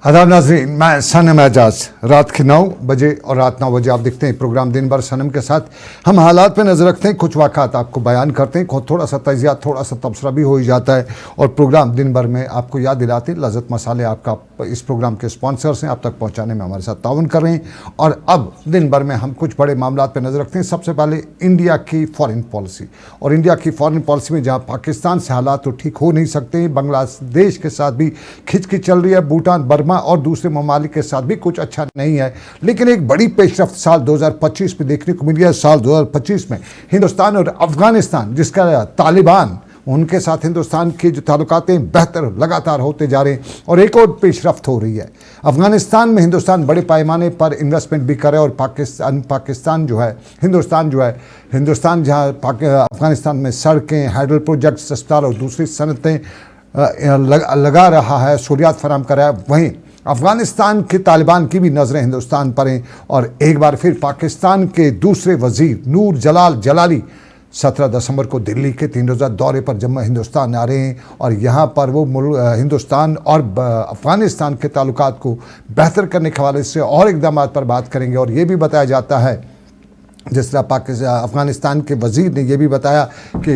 आदाब नाज़रीन, मैं सनम एजाज। रात के 9 बजे और रात 9 बजे आप देखते हैं प्रोग्राम दिन भर सनम के साथ। हम हालात पे नज़र रखते हैं, कुछ वाक़ात आपको बयान करते हैं, थोड़ा सा तजिया, थोड़ा सा तबसरा भी हो ही जाता है और प्रोग्राम दिन भर में आपको याद दिलाते हैं। लज़्ज़त मसाले आपका इस प्रोग्राम के स्पॉन्सर्स हैं, आप तक पहुँचाने में हमारे साथ ताउन कर रहे हैं। और अब दिन भर में हम कुछ बड़े मामला पर नज़र रखते हैं। सबसे पहले इंडिया की फ़ॉरेन पॉलिसी, और इंडिया की फ़ॉरेन पॉलिसी में जहाँ पाकिस्तान से हालात तो ठीक हो नहीं सकते, बांग्लादेश के साथ भी खिंचखिंच चल रही है, भूटान, बर्मा और दूसरे ममालिक के साथ भी कुछ अच्छा नहीं है। लेकिन एक बड़ी पेशरफ्त साल 2025 में देखने को मिली है। साल 2025 में हिंदुस्तान और अफगानिस्तान, जिसका तालिबान, उनके साथ हिंदुस्तान के जो ताल्लुकातें बेहतर लगातार होते जा रहे हैं और एक और पेशरफ्त हो रही है। अफगानिस्तान में हिंदुस्तान बड़े पैमाने पर इन्वेस्टमेंट भी करे और पाकिस्तान जो है, हिंदुस्तान जहाँ अफगानिस्तान में सड़कें, हाइडल प्रोजेक्ट्स, अस्पताल और दूसरी सनतें लगा रहा है, सहूलियात फराहम कर रहा है, वहीं अफ़गानिस्तान के तालिबान की भी नज़रें हिंदुस्तान पर हैं। और एक बार फिर पाकिस्तान के दूसरे वज़ीर नूर जलाल जलाली 17 दिसंबर को दिल्ली के 3 रोज़ा दौरे पर जम्मू हिंदुस्तान आ रहे हैं और यहाँ पर वो हिंदुस्तान और अफ़गानिस्तान के ताल्लुकात को बेहतर करने के हवाले से और इक़दाम पर बात करेंगे। और ये भी बताया जाता है, जिस तरह अफ़गानिस्तान के वज़ीर ने यह भी बताया कि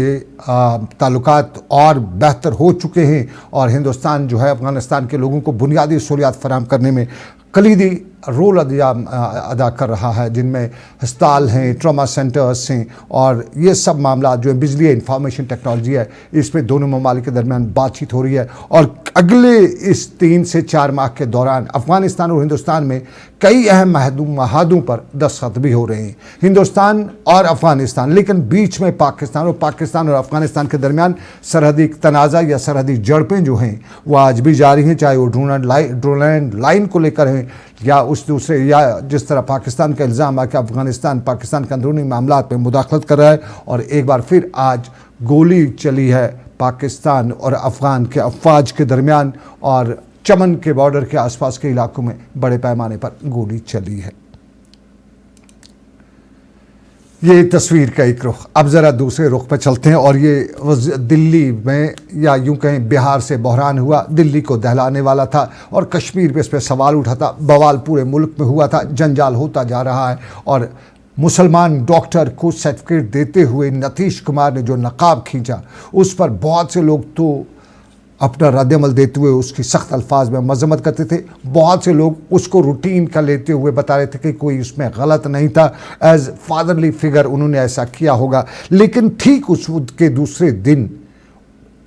ताल्लुकात और बेहतर हो चुके हैं और हिंदुस्तान जो है अफ़गानिस्तान के लोगों को बुनियादी सहूलियात फराहम करने में कलीदी रोल अदा कर रहा है, जिनमें अस्पताल हैं, ट्रॉमा सेंटर्स हैं और ये सब मामला जो है, बिजली, इंफॉर्मेशन टेक्नोलॉजी है, इस पर दोनों ममालिक के दरमियान बातचीत हो रही है। और अगले इस 3 से 4 माह के दौरान अफ़गानिस्तान और हिंदुस्तान में कई अहम महादों पर दस्तखत भी हो रहे हैं, हिंदुस्तान और अफ़गानिस्तान। लेकिन बीच में पाकिस्तान और अफ़गानिस्तान के दरमियान सरहदी तनाज़ा या सरहदी जड़पें जो हैं वो आज भी जारी हैं, चाहे वो ड्रोलैंड लाइन को लेकर हैं या उस दूसरे, या जिस तरह पाकिस्तान का इल्ज़ाम है कि अफ़गानिस्तान पाकिस्तान के अंदरूनी मामलात में मुदाखलत कर रहा है। और एक बार फिर आज गोली चली है पाकिस्तान और अफ़गान के अफवाज के दरमियान और चमन के बॉर्डर के आसपास के इलाकों में बड़े पैमाने पर गोली चली है। ये तस्वीर का एक रुख। अब ज़रा दूसरे रुख पर चलते हैं और ये दिल्ली में, या यूं कहें बिहार से बहरान हुआ, दिल्ली को दहलाने वाला था और कश्मीर पे इस पर सवाल उठा था, बवाल पूरे मुल्क में हुआ था, जंजाल होता जा रहा है। और मुसलमान डॉक्टर को सर्टिफिकेट देते हुए नीतीश कुमार ने जो नकाब खींचा, उस पर बहुत से लोग तो अपना रद्दअमल देते हुए उसकी सख्त अल्फाज में मजम्मत करते थे, बहुत से लोग उसको रूटीन का लेते हुए बता रहे थे कि कोई उसमें गलत नहीं था, एज फादरली फिगर उन्होंने ऐसा किया होगा। लेकिन ठीक उस के दूसरे दिन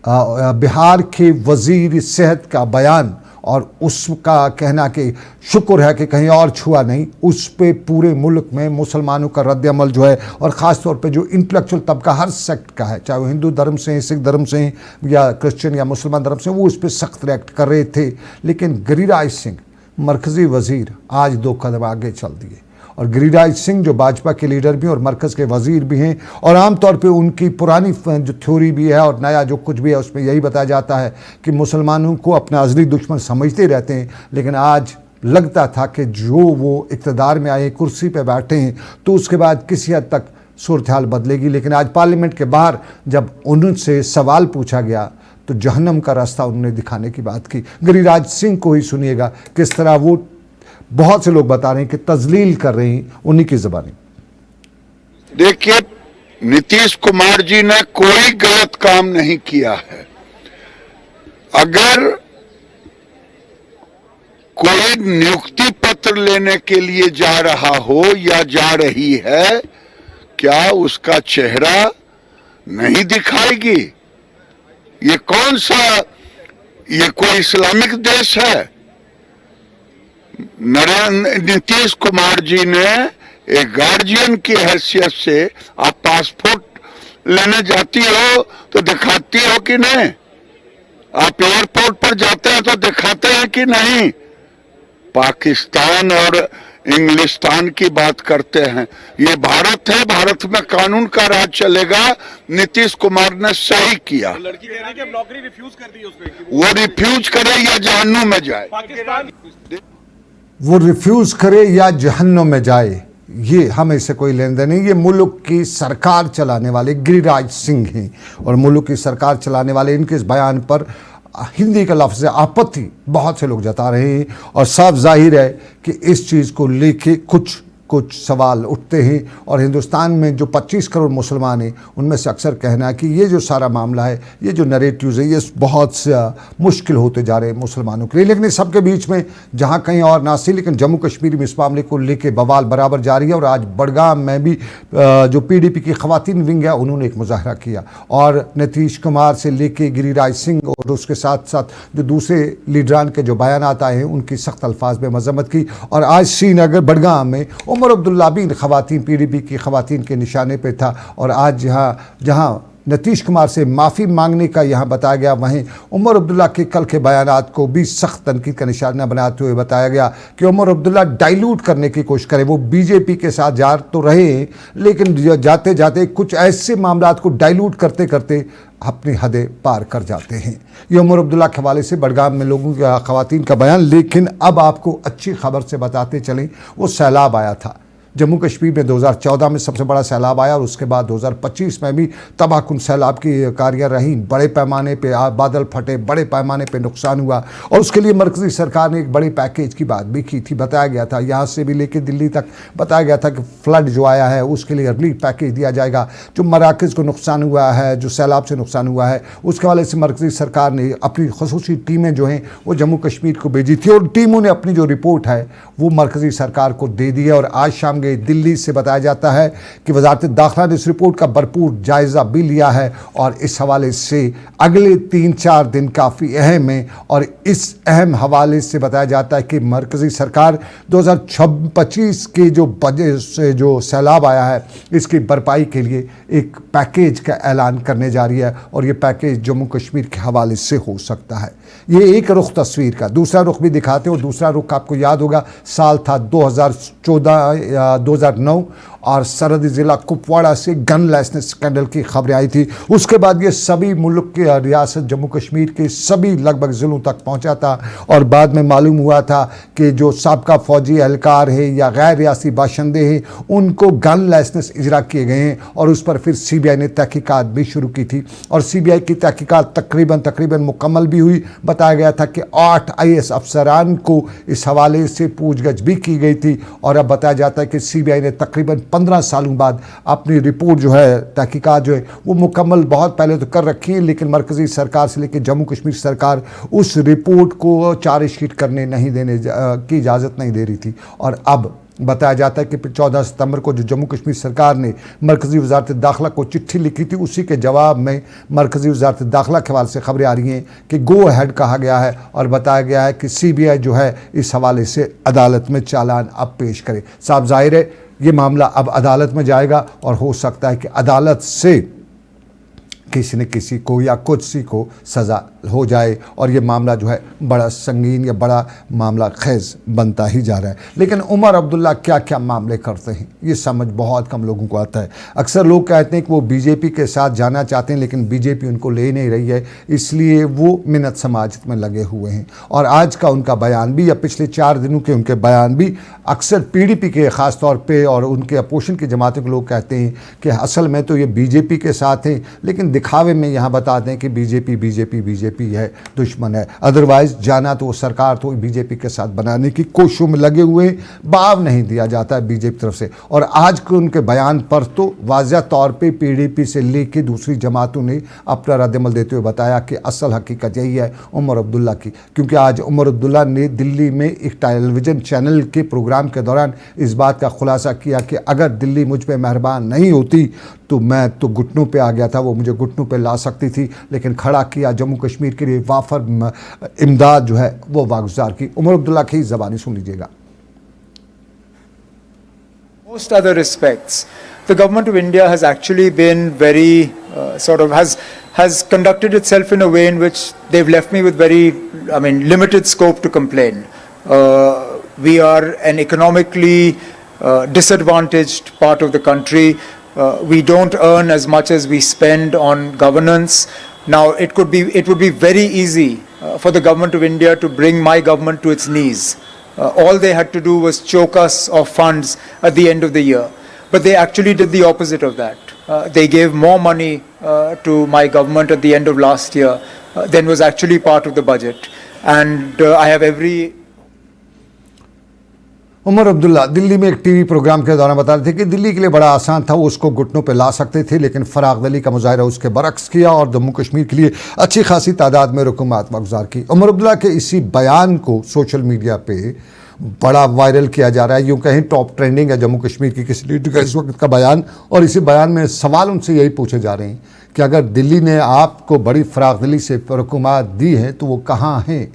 बिहार के वज़ीर सेहत का बयान और उसका कहना कि शुक्र है कि कहीं और छुआ नहीं, उस पे पूरे मुल्क में मुसलमानों का रद्दअमल जो है, और ख़ास तौर पे जो इंटेलेक्चुअल तबका हर सेक्ट का है, चाहे वो हिंदू धर्म से हैं, सिख धर्म से हैं या क्रिश्चियन या मुसलमान धर्म से, वो उस पर सख्त रिएक्ट कर रहे थे। लेकिन गिरिराज सिंह मरकज़ी वज़ीर आज 2 कदम आगे चल दिए। और गिरिराज सिंह जो भाजपा के लीडर भी और मरकज़ के वज़ीर भी हैं, और आमतौर पे उनकी पुरानी जो थ्योरी भी है और नया जो कुछ भी है उसमें यही बताया जाता है कि मुसलमानों को अपना अज़ली दुश्मन समझते रहते हैं। लेकिन आज लगता था कि जो वो इक़्तिदार में आए, कुर्सी पे बैठे हैं, तो उसके बाद किसी हद तक सूरत हाल बदलेगी। लेकिन आज पार्लियामेंट के बाहर जब उनसे सवाल पूछा गया तो जहन्नम का रास्ता उन्होंने दिखाने की बात की। गिरिराज सिंह को ही सुनिएगा किस तरह वो, बहुत से लोग बता रहे हैं कि तजलील कर रहे हैं उन्हीं की ज़बानी। देखिए, नीतीश कुमार जी ने कोई गलत काम नहीं किया है। अगर कोई नियुक्ति पत्र लेने के लिए जा रहा हो या जा रही है, क्या उसका चेहरा नहीं दिखाएगी? ये कौन सा, ये कोई इस्लामिक देश है? नीतीश कुमार जी ने एक गार्जियन की हैसियत से, आप पासपोर्ट लेने जाती हो तो दिखाती हो कि नहीं? आप एयरपोर्ट पर जाते हैं तो दिखाते हैं कि नहीं? पाकिस्तान और इंग्लिस्तान की बात करते हैं। ये भारत है, भारत में कानून का राज चलेगा। नीतीश कुमार ने सही किया। लड़की कह रही है कि नौकरी रिफ्यूज कर दी उसने। वो रिफ्यूज करे या जहन्नुम में जाए। पाकिस्तान वो रिफ्यूज़ करे या जहन्नुम में जाए, ये हमें इससे कोई लेन देन नहीं। ये मुल्क की सरकार चलाने वाले गिरिराज सिंह हैं और मुल्क की सरकार चलाने वाले इनके इस बयान पर हिंदी का लफ्ज़ आपत्ति बहुत से लोग जता रहे हैं और साफ जाहिर है कि इस चीज़ को लेके कुछ सवाल उठते हैं। और हिंदुस्तान में जो 25 करोड़ मुसलमान हैं उनमें से अक्सर कहना है कि ये जो सारा मामला है, ये जो नरेटिव्स है, ये बहुत मुश्किल होते जा रहे हैं मुसलमानों के लिए। लेकिन इस सब के बीच में जहाँ कहीं और ना सी, लेकिन जम्मू कश्मीर में इस मामले को लेकर बवाल बराबर जारी है। और आज बड़गाम में भी जो PDP की ख़वातीन विंग है उन्होंने एक मुजाहरा किया और नीतीश कुमार से लेके गिरिराज सिंह और उसके साथ साथ जो दूसरे लीडरान के जो बयान आए हैं उनकी सख्त अल्फाज में मजम्मत की। और आज श्रीनगर बड़गाम में उमर अब्दुल्ला भी ख़वातीन PDP की ख़वातीन के निशाने पे था। और आज जहाँ नीतीश कुमार से माफ़ी मांगने का यहाँ बताया गया, वहीं उमर अब्दुल्ला के कल के बयानात को भी सख्त तनकीद का निशाना बनाते हुए बताया गया कि उमर अब्दुल्ला डाइल्यूट करने की कोशिश करें। वो BJP के साथ जा तो रहे हैं, लेकिन जाते जाते कुछ ऐसे मामलात को डाइल्यूट करते करते अपनी हदें पार कर जाते हैं। ये उमर अब्दुल्ला के हवाले से बड़गाम में लोगों की ख़वातीन का बयान। लेकिन अब आपको अच्छी खबर से बताते चलें, वो सैलाब आया था जम्मू कश्मीर में 2014 में सबसे बड़ा सैलाब आया और उसके बाद 2025 में भी तबाहकुन सैलाब की कारियाँ रहीं। बड़े पैमाने पे बादल फटे, बड़े पैमाने पे नुकसान हुआ और उसके लिए मरकज़ी सरकार ने एक बड़े पैकेज की बात भी की थी। बताया गया था, यहाँ से भी लेके दिल्ली तक बताया गया था कि फ्लड जो आया है उसके लिए रिलीफ पैकेज दिया जाएगा। जो मराकज़ को नुकसान हुआ है, जो सैलाब से नुकसान हुआ है, उसके हवाले से मरकज़ी सरकार ने अपनी ख़ुसूसी टीमें जो हैं वो जम्मू कश्मीर को भेजी थी और टीमों ने अपनी जो रिपोर्ट है वो मरकज़ी सरकार को दे दी है। और आज शाम दिल्ली से बताया जाता है कि वज़ारत दाखिला ने इस रिपोर्ट का भरपूर जायज़ा भी लिया है और इस हवाले से अगले 3-4 दिन काफ़ी अहम है। और इस अहम हवाले से बताया जाता है कि मरकज़ी सरकार 2025 के जो बजट से जो सैलाब आया है इसकी भरपाई के लिए एक पैकेज का ऐलान करने जा रही है और ये पैकेज जम्मू कश्मीर के हवाले से हो सकता है। ये एक रुख तस्वीर का, दूसरा रुख भी दिखाते हैं। और दूसरा रुख आपको याद होगा, साल था 2014 या 2009 और सरहदी ज़िला कुपवाड़ा से गन लाइसेंस स्कैंडल की खबरें आई थी। उसके बाद ये सभी मुल्क के रियासत जम्मू कश्मीर के सभी लगभग ज़िलों तक पहुंचा था और बाद में मालूम हुआ था कि जो साबका फ़ौजी एहलकार है या गैर रियासी बाशिंदे हैं उनको गन लाइसेंस इजरा किए गए हैं। और उस पर फिर CBI ने तहकीकात भी शुरू की थी और CBI की तहकीकात तकरीबन मुकम्मल भी हुई। बताया गया था कि 8 IAS अफसरान को इस हवाले से पूछगछ भी की गई थी। और अब बताया जाता है कि CBI ने तकरीबन 15 सालों बाद अपनी रिपोर्ट जो है, तहकीकात जो है वो मुकम्मल बहुत पहले तो कर रखी है, लेकिन मरकज़ी सरकार से लेकर जम्मू कश्मीर सरकार उस रिपोर्ट को चार्जशीट करने नहीं देने की इजाज़त नहीं दे रही थी। और अब बताया जाता है कि 14 सितंबर को जो जम्मू कश्मीर सरकार ने मरकज़ी वज़ारत दाखिला को चिट्ठी लिखी थी, उसी के जवाब में मरकज़ी वज़ारत दाखिला के हवाले से खबरें आ रही हैं कि गो अहेड कहा गया है और बताया गया है कि CBI जो है इस हवाले से अदालत में चालान अब पेश करे। साफ जाहिर है ये मामला अब अदालत में जाएगा और हो सकता है कि अदालत से किसी न किसी को या कुछ सी को सज़ा हो जाए और ये मामला जो है बड़ा संगीन या बड़ा मामला खेज बनता ही जा रहा है। लेकिन उमर अब्दुल्ला क्या क्या मामले करते हैं ये समझ बहुत कम लोगों को आता है। अक्सर लोग कहते हैं कि वो BJP के साथ जाना चाहते हैं, लेकिन BJP उनको ले नहीं रही है, इसलिए वो मिन्नत समाजत में लगे हुए हैं। और आज का उनका बयान भी या पिछले 4 दिनों के उनके बयान भी अक्सर PDP के ख़ास तौर पर और उनके अपोजिशन की जमातों के लोग कहते हैं कि असल में तो ये BJP के साथ हैं, लेकिन दिखावे में यहाँ बताते हैं कि बीजेपी है, दुश्मन है। अदरवाइज जाना तो सरकार तो BJP के साथ बनाने की कोशिशों में लगे हुए, भाव नहीं दिया जाता है BJP तरफ से। और आज के उनके बयान पर तो वाज़ह तौर पे PDP से लेके दूसरी जमातों ने अपना रद्दमल देते हुए बताया कि असल हकीकत यही है उमर अब्दुल्ला की। क्योंकि आज उमर अब्दुल्ला ने दिल्ली में एक टेलीविज़न चैनल के प्रोग्राम के दौरान इस बात का खुलासा किया कि अगर दिल्ली मुझ पर मेहरबान नहीं होती तो मैं तो घुटनों पे आ गया था, वो मुझे घुटनों पे ला सकती थी, लेकिन खड़ा किया जम्मू कश्मीर के लिए वाफर इमदाद जो है वो वागुजार की। उमर अब्दुल्ला की ज़बानी सुन लीजिएगा। Most other respects, the government of India has actually been very has conducted itself in a way in which they've left me with very, limited scope to complain. We are an economically disadvantaged part of the country. We don't earn as much as we spend on governance. Now, it would be very easy for the government of India to bring my government to its knees. All they had to do was choke us of funds at the end of the year. But they actually did the opposite of that. They gave more money to my government at the end of last year than was actually part of the budget. And I have every Omar Abdullah Delhi में एक TV programme के दौरान बता रहे थे कि दिल्ली के लिए बड़ा आसान था, वो उसको घुटनों पे ला सकते थे, लेकिन फराग अली का मुजाहरा उसके बरक्स किया और जम्मू कश्मीर के लिए अच्छी खासी तादाद में रुकूमत मगजार की। उमर अब्दुल्ला के इसी बयान को सोशल मीडिया पे बड़ा वायरल किया जा रहा है, यूँ कहीं टॉप ट्रेंडिंग है जम्मू कश्मीर की किसी लीडर का इस वक्त का बयान। और इसी बयान में सवाल उनसे यही पूछे जा रहे हैं कि अगर दिल्ली ने आपको बड़ी फराग अली से रुकूमत दी है तो वो कहाँ हैं,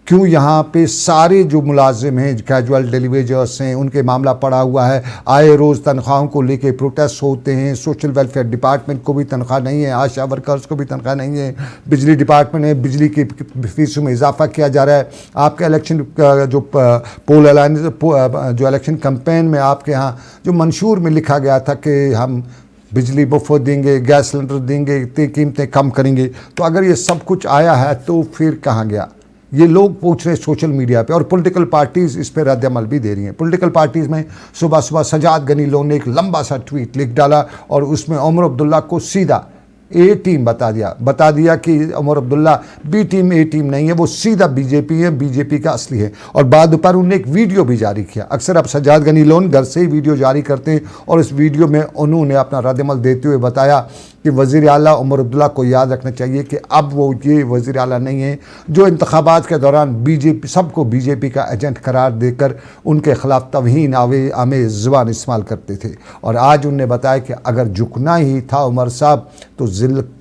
क्यों यहाँ पे सारे जो मुलाजिम हैं, कैजुअल डिलीवरीज हैं, उनके मामला पड़ा हुआ है, आए रोज़ तनख्वाहों को लेके प्रोटेस्ट होते हैं, सोशल वेलफेयर डिपार्टमेंट को भी तनख्वाह नहीं है, आशा वर्कर्स को भी तनख्वाह नहीं है, बिजली डिपार्टमेंट है, बिजली की फीसों में इजाफा किया जा रहा है। आपके इलेक्शन जो पोल अलायंस जो इलेक्शन कैंपेन में आपके यहाँ जो मंशूर में लिखा गया था कि हम बिजली मुफ्त देंगे, गैस सिलेंडर देंगे, इतनी कीमतें कम करेंगे, तो अगर ये सब कुछ आया है तो फिर कहाँ गया? ये लोग पूछ रहे सोशल मीडिया पे, और पॉलिटिकल पार्टीज़ इस पर रद्द-ए-अमल भी दे रही हैं। पॉलिटिकल पार्टीज़ में सुबह सुबह सजाद गनी लोन ने एक लंबा सा ट्वीट लिख डाला और उसमें उमर अब्दुल्ला को सीधा ए टीम बता दिया कि उमर अब्दुल्ला बी टीम ए टीम नहीं है, वो सीधा बीजेपी है, बीजेपी का असली है। और बाद पर उन्होंने एक वीडियो भी जारी किया। अक्सर अब सजाद गनी लोन घर से ही वीडियो जारी करते हैं और इस वीडियो में उन्होंने अपना रद्द-ए-अमल देते हुए बताया कि वज़ीर आला उमर अब्दुल्ला को याद रखना चाहिए कि अब वो ये वज़ीर आला नहीं है जो इंतखाबात के दौरान बीजेपी सबको बीजेपी का एजेंट करार देकर उनके ख़िलाफ़ तौहीन आमेज़ ज़ुबान इस्तेमाल करते थे। और आज उन्होंने बताया कि अगर झुकना ही था उमर साहब तो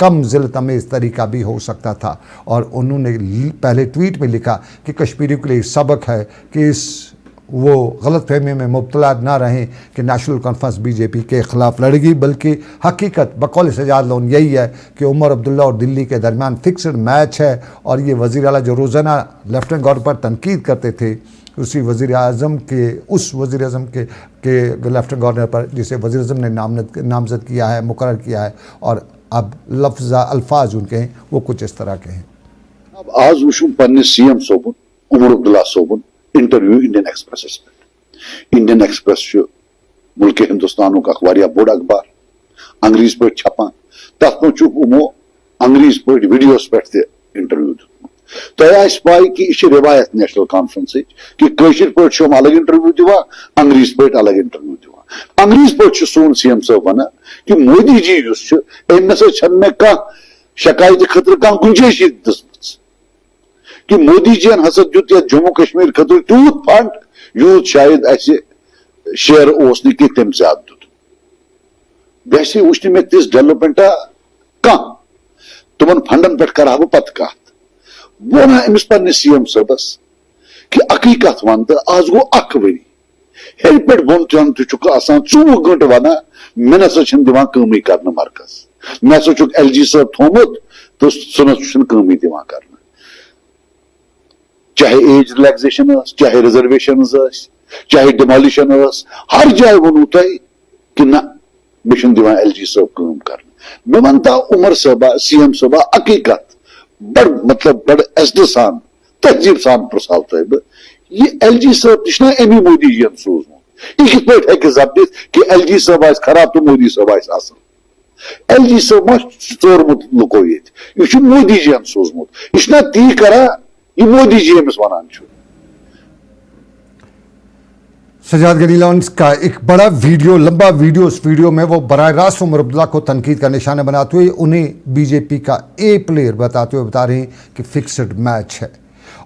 कम ज़िल्लत-अमेज़ तरीका भी हो सकता था। और उन्होंने पहले ट्वीट में लिखा कि कश्मीरियों के लिए सबक है कि इस वो गलत फहमी में मुब्तला ना रहें कि नेशनल कॉन्फ्रेंस बीजेपी के ख़िलाफ़ लड़ेगी, बल्कि हकीकत बकौल सजाद लोन यही है कि उमर अब्दुल्ला और दिल्ली के दरमियान फिक्सड मैच है। और ये वज़ीर आला जो रोज़ाना लेफ्टिनेंट गवर्नर पर तनकीद करते थे, उसी वज़ीर आज़म के लेफ्टिनेंट गवर्नर पर जिसे वज़ीर आज़म ने नामज़द किया है, मुकर्रर किया है, और अब अल्फाज उनके हैं वो कुछ इस तरह के हैं। अब आज वुशु पन्ने CM Soban Omar Abdullah Soban interview Indian express पे। इंडियन एक्सप्रेस मुल्क हिंदुस्तान का वारिया बोड़ अखबार अंग्रेज पे छपान, तथ उमो अंग्रेज पे वीडियोस पे इंटरव्यू तो पाई कि यह रिवायत नेशनल कॉन्फ्रेंस कि कशिर पे अलग इंटरव्यू दिवा, अंग्रेज पे अलग इंटरव्यू दिवा। अंग्रेज पे सोन सीएम साहब वन कि मोदी जी मे कह शिकायत खतर कह गुंजाइश दस कि मोदी जी हसा दुत जम्मू कश्मीर खतर तूत फंड यूत शायद शेयर उस कि तम ज्यादा दुत वैसे वुच मे तिस डेवलपमेंटा कह तुम फंडन पे कर पत कत बह वन अमिस पे सीएम साहबस कि हकीकत वन तो आज गो अख वरी हेर पे बोन तुम तुक 24 घंटे वन मे नसा दिवान कमी कर मरकज मे हसा LG साहब थोमुत तो सह कमी दिवान कर, चाहे एज रिलैक्सेशन चाहे रिजर्वेशन चाहे डिमोलिशन हर जाए वोनू तुम कि ना मे दिवान LG साहब कम कर। मे वनता उमर साहबा सीएम साहबा हकीकत बड़ मतलब बड़ एजद सान तहजीब सान प्रसाव तुम ये LG साहब ना अमी मोदी जी सोजमुत यह कित पे जब्त कि LG साहब आ खराब तो मोदी साहब आ LG साहब मा चोरमुत लुको यह मोदी जी सोजमुत यह ना ती करा ये मोदी जी अमिस वनान। सजाद गनी लोन का एक बड़ा वीडियो, लंबा वीडियो, उस वीडियो में वो बराह रास्त उमर अब्दुल्ला को तनकीद का निशाना बनाते हुए उन्हें बीजेपी का ए प्लेयर बताते हुए बता रहे हैं कि फिक्सड मैच है।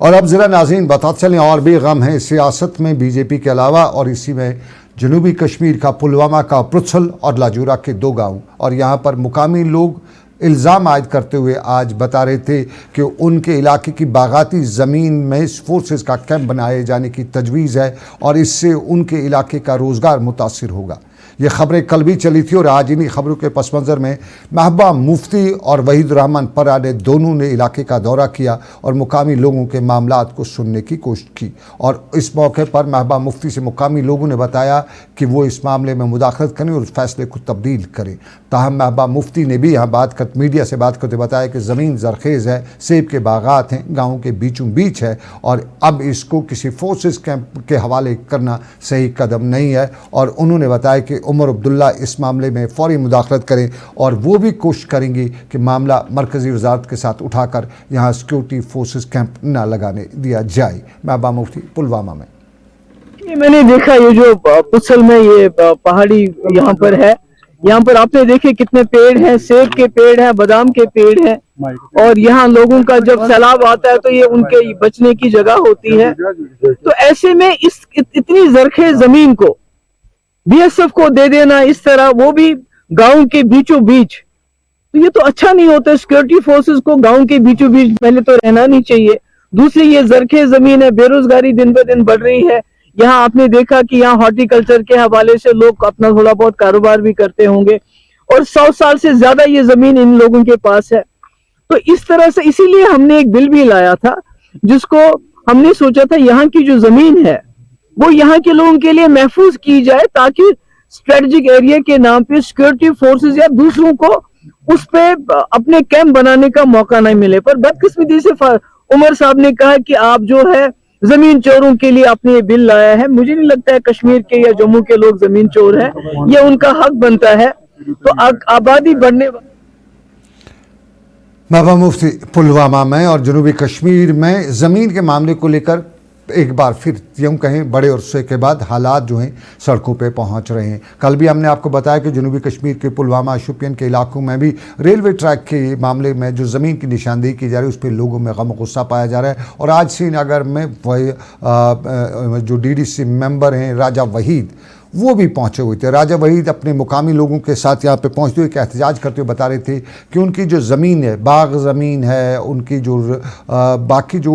और अब ज़रा नाज़रीन बताते चलें और भी गम है सियासत में बीजेपी के अलावा, और इसी में जनूबी कश्मीर का पुलवामा का पुरछल और लाजूरा के 2 गाँव, और यहाँ पर मुकामी लोग इल्ज़ाम आयद करते हुए आज बता रहे थे कि उनके इलाके की बागाती ज़मीन में फोर्सेस का कैंप बनाए जाने की तजवीज़ है और इससे उनके इलाके का रोज़गार मुतासिर होगा। ये खबरें कल भी चली थी और आज इन्हीं खबरों के पस मंज़र में महबूबा मुफ्ती और वहीदुर्रहमान पर्रा ने दोनों ने इलाके का दौरा किया और मुकामी लोगों के मामलात को सुनने की कोशिश की। और इस मौके पर महबूबा मुफ्ती से मुकामी लोगों ने बताया कि वो इस मामले में मुदाखलत करें और उस फैसले को तब्दील करें। ताहम महबूबा मुफ्ती ने भी यहाँ मीडिया से बात करते बताया कि ज़मीन ज़रखेज़ है, सेब के बागात हैं, गाँव के बीचों बीच है और अब इसको किसी फोर्सेस कैंप के हवाले करना सही कदम नहीं है। और उन्होंने बताया कि उमर अब्दुल्ला इस मामले में फौरी मुदाखलत करें और वो भी कोशिश करेंगे कि मामला मरकज़ी वजारत के साथ उठाकर यहाँ सिक्योरिटी फोर्सेस कैंप ना लगाने दिया जाए। महबूबा मुफ्ती, पुलवामा में ये मैंने देखा, ये जो पुसल में ये पहाड़ी यहाँ पर है, यहाँ पर आपने देखे कितने पेड़ हैं, सेब के पेड़ हैं, बादाम के पेड़ हैं, और यहाँ लोगों का जब सैलाब आता है तो ये उनके बचने की जगह होती है। तो ऐसे में इस इतनी जरखे जमीन को बीएसएफ को दे देना इस तरह, वो भी गांव के बीचों बीच, तो ये तो अच्छा नहीं होता। सिक्योरिटी फोर्सेस को गांव के बीचों बीच पहले तो रहना नहीं चाहिए। दूसरी, ये जरखे जमीन है, बेरोजगारी दिन ब दिन बढ़ रही है। यहाँ आपने देखा कि यहाँ हॉर्टिकल्चर के हवाले से लोग अपना थोड़ा बहुत कारोबार भी करते होंगे, और 100 साल से ज्यादा ये जमीन इन लोगों के पास है। तो इस तरह से, इसीलिए हमने एक बिल भी लाया था जिसको हमने सोचा था यहाँ की जो जमीन है वो यहाँ के लोगों के लिए महफूज की जाए, ताकि स्ट्रेटेजिक एरिया के नाम पे सिक्योरिटी फोर्सेस या दूसरों को उस पे अपने कैंप बनाने का मौका नहीं मिले। पर बदकिस्मती से उमर साहब ने कहा कि आप जो है जमीन चोरों के लिए आपने ये बिल लाया है। मुझे नहीं लगता है कश्मीर के या जम्मू के लोग जमीन चोर हैं, ये उनका हक बनता है। तो आबादी बढ़ने, महबूबा मुफ्ती पुलवामा में और जनूबी कश्मीर में ज़मीन के मामले को लेकर एक बार फिर यूँ कहें बड़े अरसे के बाद हालात जो हैं सड़कों पे पहुंच रहे हैं। कल भी हमने आपको बताया कि जनूबी कश्मीर के पुलवामा शोपियान के इलाकों में भी रेलवे ट्रैक के मामले में जो ज़मीन की निशानदेही की जा रही है उस पर लोगों में गम गुस्सा पाया जा रहा है। और आज श्रीनगर में वही जो डीडीसी मेंबर हैं राजा वहीद, वो भी पहुंचे हुए थे। राजा वहीद अपने मुकामी लोगों के साथ यहाँ पे पहुंचते हुए एहतजाज करते हुए बता रहे थे कि उनकी जो ज़मीन है, बाग ज़मीन है, उनकी जो बाकी जो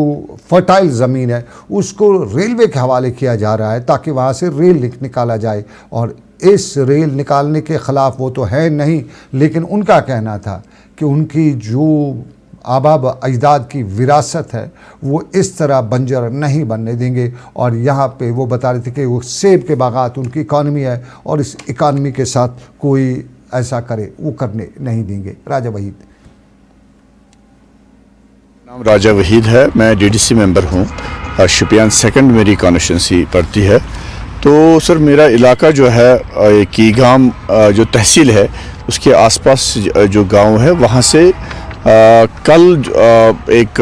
फर्टाइल ज़मीन है उसको रेलवे के हवाले किया जा रहा है ताकि वहाँ से रेल निकाला जाए। और इस रेल निकालने के ख़िलाफ़ वो तो है नहीं, लेकिन उनका कहना था कि उनकी जो आबाब अजदाद की विरासत है वो इस तरह बंजर नहीं बनने देंगे। और यहाँ पे वो बता रहे थे कि वो सेब के बागात उनकी इकानमी है और इस इकानमी के साथ कोई ऐसा करे वो करने नहीं देंगे। राजा वहीद, नाम राजा वहीद है, मैं डीडीसी मेंबर हूँ। शोपियान सेकंड मेरी कॉन्स्टिट्यूंसी पड़ती है। तो सर मेरा इलाका जो है कीगाम जो तहसील है उसके आसपास जो गांव है वहाँ से कल एक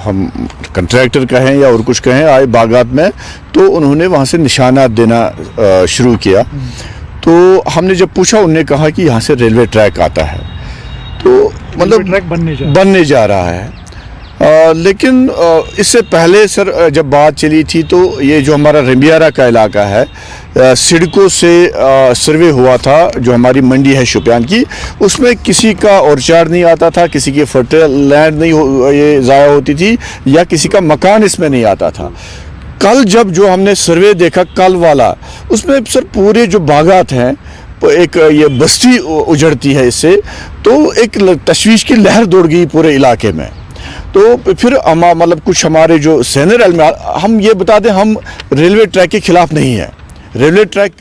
हम कंट्रैक्टर कहें या और कुछ कहें आए बागात में, तो उन्होंने वहाँ से निशानात देना शुरू किया। तो हमने जब पूछा उन्होंने कहा कि यहाँ से रेलवे ट्रैक आता है, तो मतलब ट्रैक बनने जा रहा है। लेकिन इससे पहले सर जब बात चली थी तो ये जो हमारा रमियारा का इलाका है, सिडको से सर्वे हुआ था जो हमारी मंडी है शोपियान की, उसमें किसी का औरचार नहीं आता था, किसी की फर्टाइल लैंड नहीं ये ज़ाया होती थी या किसी का मकान इसमें नहीं आता था। कल जब जो हमने सर्वे देखा कल वाला, उसमें सर पूरे जो बागात हैं एक ये बस्ती उजड़ती है इससे, तो एक तशवीश की लहर दौड़ गई पूरे इलाके में। तो फिर मतलब कुछ हमारे जो सीनियर एलिमेंट, हम ये बता दें हम रेलवे ट्रैक के खिलाफ नहीं है, रेलवे ट्रैक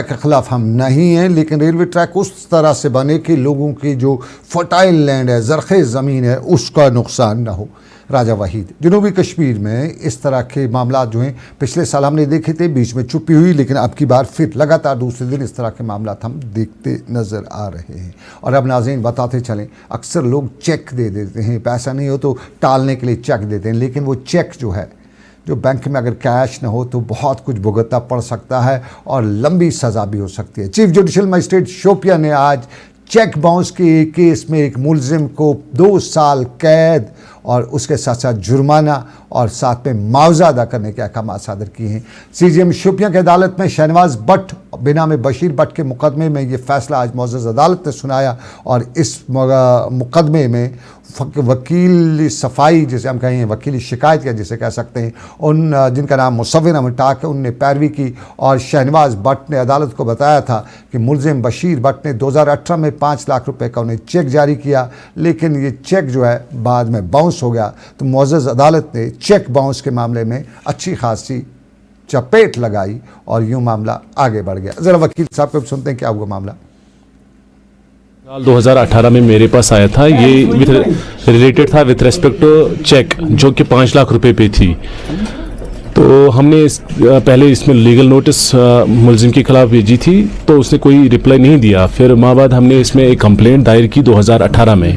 के ख़िलाफ़ हम नहीं हैं, लेकिन रेलवे ट्रैक उस तरह से बने कि लोगों की जो फर्टाइल लैंड है, ज़रख़ेज़ ज़मीन है, उसका नुकसान ना हो। राजा वहीद, जनूबी कश्मीर में इस तरह के मामला जो हैं पिछले साल हमने देखे थे, बीच में चुप्पी हुई, लेकिन अब की बार फिर लगातार दूसरे दिन इस तरह के मामला हम देखते नज़र आ रहे हैं। और अब नाज़रीन बताते चलें, अक्सर लोग चेक दे देते हैं, पैसा नहीं हो तो टालने के लिए चेक देते हैं, लेकिन वो चेक जो है जो बैंक में अगर कैश न हो तो बहुत कुछ भुगतना पड़ सकता है और लंबी सज़ा भी हो सकती है। चीफ जुडिशल मजिस्ट्रेट शोपियां ने आज चेक बाउंस के केस में एक मुलजिम को 2 साल कैद और उसके साथ साथ जुर्माना और साथ में मुआवजा अदा करने के अहकाम सादर किए हैं। सीजीएम शोपियां की अदालत में शहनवाज भट्ट बेनामे बशीर भट्ट के मुकदमे में ये फैसला आज मुअज़्ज़ज़ अदालत ने सुनाया। और इस मुकदमे में वकील सफाई जिसे हम कहें, वकीली शिकायत या जिसे कह सकते हैं, उन जिनका नाम मुसव्विर अहमद टाक है, उनने पैरवी की। और शहनवाज भट्ट ने अदालत को बताया था कि मुलजिम बशीर भट्ट ने 2018 में 5 लाख रुपए का उन्हें चेक जारी किया, लेकिन ये चेक जो है बाद में बाउंस हो गया। तो मुअज़्ज़ज़ अदालत ने चेक बाउंस के मामले में अच्छी खासी चपेट लगाई और यूँ मामला आगे बढ़ गया। ज़रा वकील साहब को सुनते हैं क्या हुआ मामला। 2018 में मेरे पास आया था, ये रिलेटेड था विथ रेस्पेक्ट टू चेक जो कि 5 लाख रुपए पे थी। तो हमने पहले इसमें लीगल नोटिस मुलजिम के खिलाफ भेजी थी, तो उसने कोई रिप्लाई नहीं दिया। फिर माह बाद हमने इसमें एक कंप्लेंट दायर की 2018 में,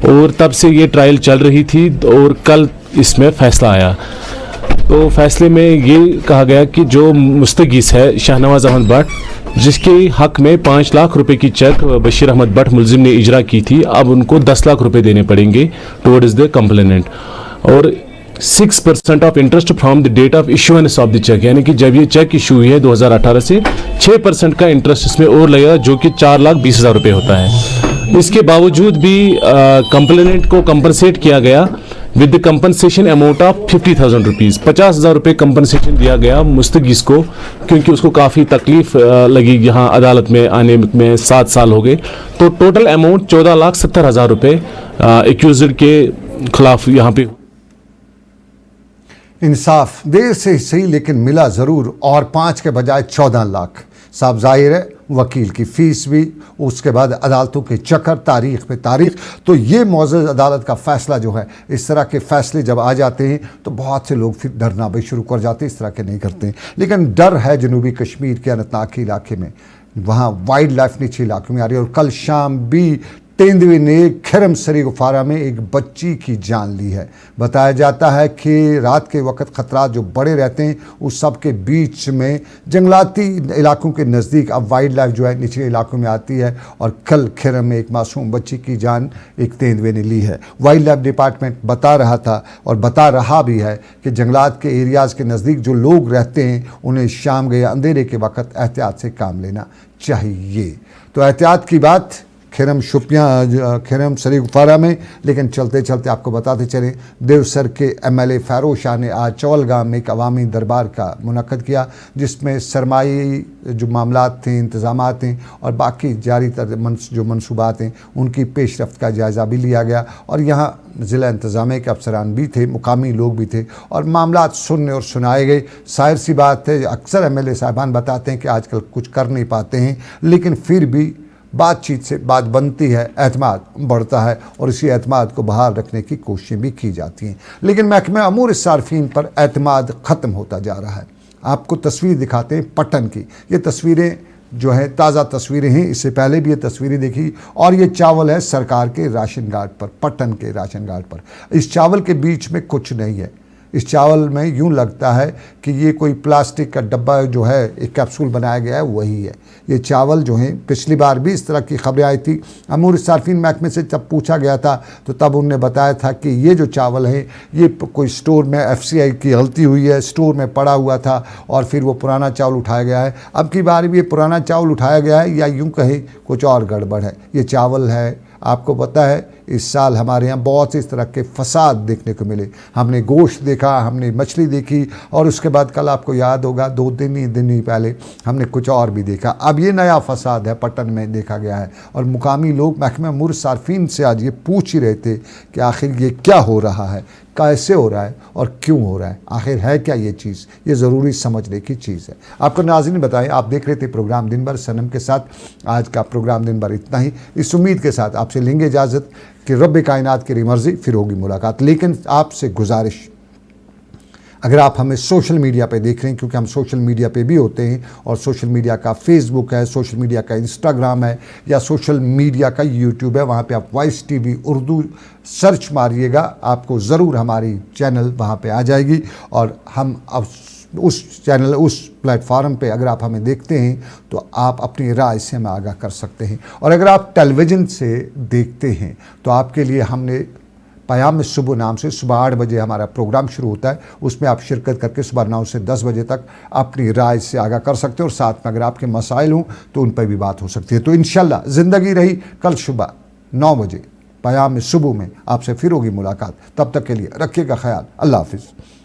और तब से ये ट्रायल चल रही थी और कल इसमें फ़ैसला आया। तो फैसले में ये कहा गया कि जो मुस्तगीस है शाहनवाज अहमद भट्ट, जिसके हक में 5 लाख रुपए की चेक बशीर अहमद भट्ट मुलजिम ने इजरा की थी, अब उनको 10 लाख रुपए देने पड़ेंगे टुवर्ड्स द कंप्लेनेंट, और 6% of interest from the date of issuance of the cheque, यानी कि जब ये चेक इशू हुई है 2018 से 6% का इंटरेस्ट इसमें और लगेगा, जो कि 4,20,000 रुपये होता है। इसके बावजूद भी कंप्लेनेंट को कंपनसेट किया गया with the compensation amount of 50,000 rupees. 50,000 रुपये कंपनसेशन दिया गया मुस्तगीस को, क्योंकि उसको काफ़ी तकलीफ लगी यहाँ अदालत में आने में, 7 साल हो गए। तो टोटल अमाउंट 14,70,000 रुपये एक्यूज्ड के खिलाफ यहाँ पे। इंसाफ देर से सही लेकिन मिला ज़रूर, और 5 के बजाय 14 लाख। साफ जाहिर है वकील की फ़ीस भी, उसके बाद अदालतों के चक्कर, तारीख पे तारीख। तो ये मौजूद अदालत का फ़ैसला जो है, इस तरह के फ़ैसले जब आ जाते हैं तो बहुत से लोग फिर डरना भी शुरू कर जाते हैं, इस तरह के नहीं करते हैं। लेकिन डर है जनूबी कश्मीर के अनंतनाग के इलाके में, वहाँ वाइल्ड लाइफ नीचे इलाकों में आ रही है। और कल शाम भी तेंदुए ने खिरम सरी गुफारा में एक बच्ची की जान ली है। बताया जाता है कि रात के वक्त ख़तरात जो बड़े रहते हैं, उस सब के बीच में जंगलाती इलाकों के नज़दीक अब वाइल्ड लाइफ जो है निचले इलाकों में आती है, और कल खिरम में एक मासूम बच्ची की जान एक तेंदुए ने ली है। वाइल्ड लाइफ डिपार्टमेंट बता रहा था और बता रहा भी है कि जंगलात के एरियाज़ के नज़दीक जो लोग रहते हैं, उन्हें शाम गए अंधेरे के वक्त एहतियात से काम लेना चाहिए। तो एहतियात की बात खिरम शुपियाँ खिरम सरी गुफारा में। लेकिन चलते चलते आपको बताते चलें, देवसर के MLA फैरोज शाह ने आज चौलगाम में एक अवामी दरबार का मुनक़द किया, जिसमें सरमाई जो मामलात थे, इंतज़ामात थे और बाकी जारी जो मनसूबात हैं, उनकी पेशरफ्त का जायज़ा भी लिया गया। और यहाँ ज़िला इंतज़ामिया के अफसरान भी थे, मुकामी लोग भी थे, और मामलात सुनने और सुनाए गए। जाहिर सी बात है, अक्सर MLA साहिबान बताते हैं कि आजकल कुछ कर नहीं पाते हैं, लेकिन फिर भी बातचीत से बात बनती है, एतमाद बढ़ता है, और इसी एतमाद को बहाल रखने की कोशिशें भी की जाती हैं। लेकिन महकमा अमूर सार्फिन पर एतमाद ख़त्म होता जा रहा है। आपको तस्वीर दिखाते हैं पटन की। ये तस्वीरें जो है ताज़ा तस्वीरें हैं, इससे पहले भी ये तस्वीरें देखी। और ये चावल है सरकार के राशन कार्ड पर, पटन के राशन कार्ड पर। इस चावल के बीच में कुछ नहीं है। इस चावल में यूं लगता है कि ये कोई प्लास्टिक का डब्बा जो है, एक कैप्सूल बनाया गया है, वही है ये चावल जो है। पिछली बार भी इस तरह की खबरें आई थी। अमूर सार्फिन महकमे से जब पूछा गया था तो तब उन्होंने बताया था कि ये जो चावल है ये कोई स्टोर में FCI की गलती हुई है, स्टोर में पड़ा हुआ था और फिर वो पुराना चावल उठाया गया है। अब की बार भी ये पुराना चावल उठाया गया है, या यूँ कहें कुछ और गड़बड़ है। ये चावल है, आपको पता है इस साल हमारे यहाँ बहुत से इस तरह के फसाद देखने को मिले। हमने गोश्त देखा, हमने मछली देखी, और उसके बाद कल आपको याद होगा 2 दिन ही पहले हमने कुछ और भी देखा। अब ये नया फसाद है, पटन में देखा गया है। और मुकामी लोग महकमा अमूर सार्फिन से आज ये पूछ ही रहे थे कि आखिर ये क्या हो रहा है, कैसे हो रहा है और क्यों हो रहा है, आखिर है क्या ये चीज़। ये ज़रूरी समझने की चीज़ है। आपको नाज़रीन बताएं, आप देख रहे थे प्रोग्राम दिन भर सनम के साथ। आज का प्रोग्राम दिन भर इतना ही। इस उम्मीद के साथ आपसे लेंगे इजाज़त कि रब कायनात की मर्ज़ी, फिर होगी मुलाकात। लेकिन आपसे गुजारिश, अगर आप हमें सोशल मीडिया पे देख रहे हैं, क्योंकि हम सोशल मीडिया पे भी होते हैं, और सोशल मीडिया का फेसबुक है, सोशल मीडिया का इंस्टाग्राम है, या सोशल मीडिया का यूट्यूब है, वहाँ पे आप वॉइस TV उर्दू सर्च मारिएगा, आपको ज़रूर हमारी चैनल वहाँ पे आ जाएगी। और हम अब उस चैनल, उस प्लेटफार्म पे अगर आप हमें देखते हैं तो आप अपनी राय से हमें आगाह कर सकते हैं। और अगर आप टेलीविज़न से देखते हैं तो आपके लिए हमने पयाम सुबह नाम से सुबह 8 बजे हमारा प्रोग्राम शुरू होता है। उसमें आप शिरकत करके सुबह 9 से 10 बजे तक अपनी राय से आगाह कर सकते हैं, और साथ में अगर आपके मसाइल हों तो उन पर भी बात हो सकती है। तो इंशाल्लाह ज़िंदगी रही, कल सुबह 9 बजे पयाम सुबह में आपसे फिर होगी मुलाकात। तब तक के लिए रखिएगा ख्याल। अल्लाह हाफिज़।